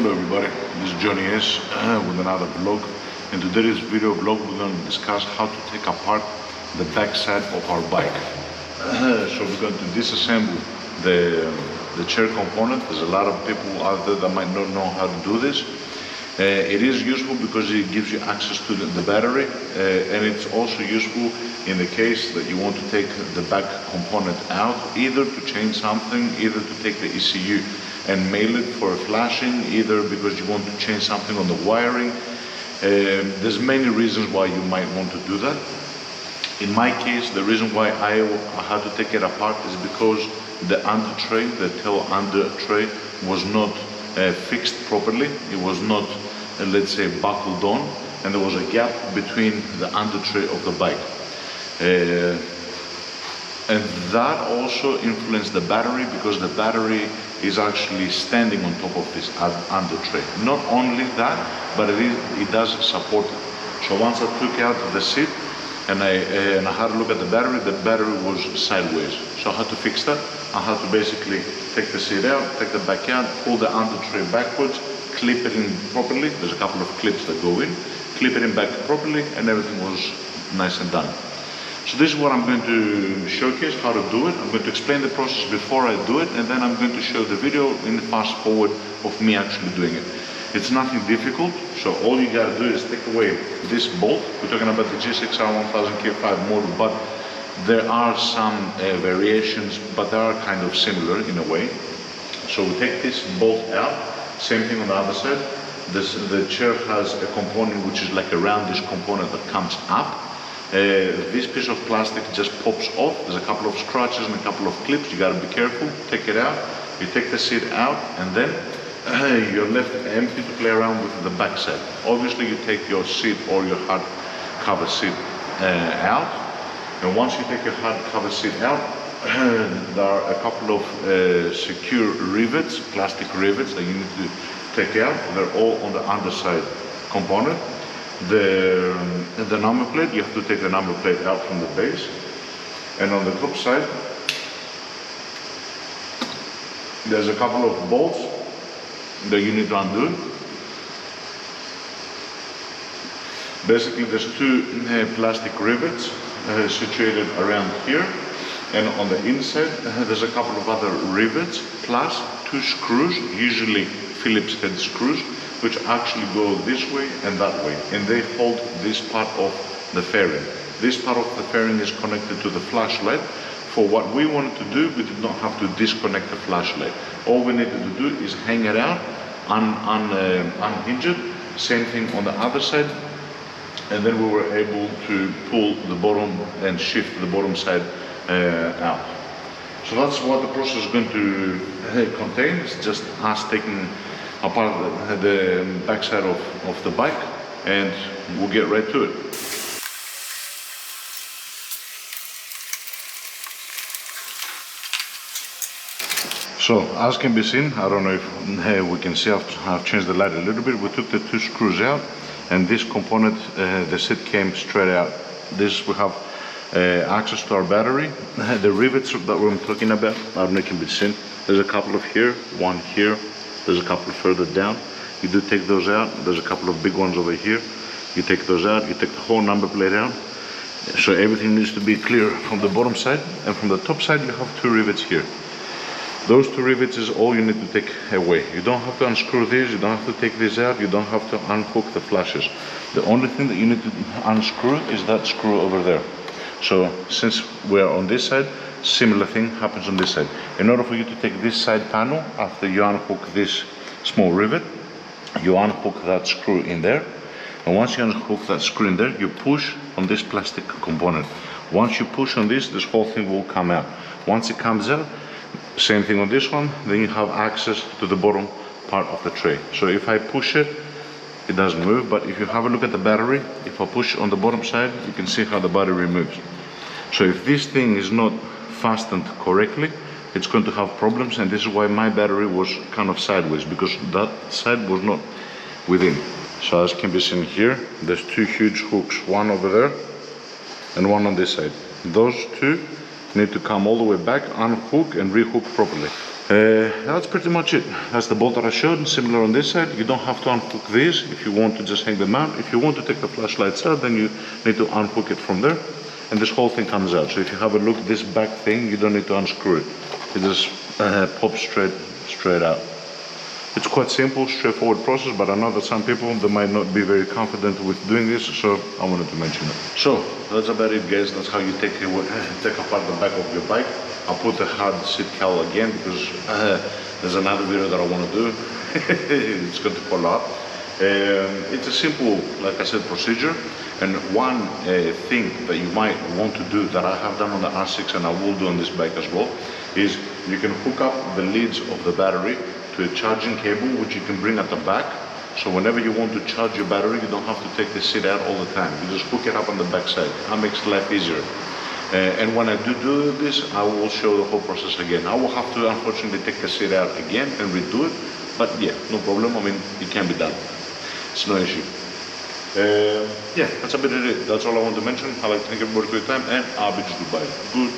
Hello everybody, this is Johnny S with another vlog. In today's video vlog we're going to discuss how to take apart the back side of our bike. So we're going to disassemble the chair component. There's a lot of people out there that might not know how to do this. It is useful because it gives you access to the battery, and it's also useful in the case that you want to take the back component out, either to change something, either to take the ECU and mail it for a flashing, either because you want to change something on the wiring. There's many reasons why you might want to do that. In my case, the reason why I had to take it apart is because the under tray, the tail under tray, was not fixed properly. It was not, let's say, buckled on, and there was a gap between the under tray of the bike. And that also influenced the battery, because the battery is actually standing on top of this under tray. Not only that, but it does support it. So once I took out the seat and I had a look at the battery was sideways. So I had to fix that. I had to basically take the seat out, take the back out, pull the under tray backwards, clip it in properly. There's a couple of clips that go in, clip it in back properly, and everything was nice and done. So this is what I'm going to showcase, how to do it. I'm going to explain the process before I do it, and then I'm going to show the video in the fast forward of me actually doing it. It's nothing difficult, so all you gotta do is take away this bolt. We're talking about the GSX-R 1000K5 motor, but there are some variations, but they are kind of similar in a way. So we take this bolt out, same thing on the other side. The chair has a component which is like a roundish component that comes up. This piece of plastic just pops off. There's a couple of scratches and a couple of clips. You gotta be careful, take it out. You take the seat out, and then you're left empty to play around with the back side. Obviously you take your seat or your hard cover seat out, and once you take your hard cover seat out, there are a couple of secure rivets, plastic rivets that you need to take out. They're all on the underside component. The number plate, you have to take the number plate out from the base, and on the top side there's a couple of bolts that you need to undo. Basically there's two plastic rivets situated around here, and on the inside there's a couple of other rivets plus two screws, usually Phillips head screws, which actually go this way and that way, and they hold this part of the fairing. This part of the fairing is connected to the flashlight. For what we wanted to do, we did not have to disconnect the flashlight. All we needed to do is hang it out, unhinge it. Same thing on the other side, and then we were able to pull the bottom and shift the bottom side out. So that's what the process is going to contain. It's just us taking apart the back side of the bike, and we'll get right to it. So as can be seen, I don't know if we can see, I've changed the light a little bit. We took the two screws out, and this component, the seat came straight out. This we have access to our battery. The rivets that we're talking about, I don't know if it can be seen. There's a couple of here, one here. There's a couple further down. You do take those out. There's a couple of big ones over here. You take those out. You take the whole number plate out. So everything needs to be clear from the bottom side, and from the top side you have two rivets here. Those two rivets is all you need to take away. You don't have to unscrew these. You don't have to take these out. You don't have to unhook the flashes. The only thing that you need to unscrew is that screw over there. So since we're on this side, similar thing happens on this side. In order for you to take this side panel, after you unhook this small rivet, you unhook that screw in there, and once you unhook that screw in there, you push on this plastic component. Once you push on this whole thing will come out. Once it comes out, same thing on this one, then you have access to the bottom part of the tray. So if I push it, it doesn't move, but if you have a look at the battery, if I push on the bottom side, you can see how the battery moves. So if this thing is not fastened correctly, it's going to have problems, and this is why my battery was kind of sideways, because that side was not within. So as can be seen here, there's two huge hooks, one over there and one on this side. Those two need to come all the way back, unhook and rehook properly. That's pretty much it. That's the bolt that I showed. Similar on this side. You don't have to unhook these if you want to just hang them out. If you want to take the flashlights out, then you need to unhook it from there. And this whole thing comes out. So if you have a look, this back thing, you don't need to unscrew it. It just pops straight out. It's quite simple, straightforward process, but I know that some people, they might not be very confident with doing this, so I wanted to mention it. So, that's about it, guys. That's how you take apart the back of your bike. I'll put the hard seat cowl again because there's another video that I want to do. It's going to follow up. It's a simple, like I said, procedure. And one thing that you might want to do that I have done on the R6 and I will do on this bike as well is you can hook up the leads of the battery to a charging cable which you can bring at the back. So whenever you want to charge your battery, you don't have to take the seat out all the time. You just hook it up on the back side. That makes life easier. And when I do this, I will show the whole process again. I will have to unfortunately take the seat out again and redo it, but yeah, no problem. I mean, it can be done. It's no issue. Yeah, that's a bit of it. That's all I want to mention. I'd like to thank everybody for your time, and I'll be just goodbye. Good.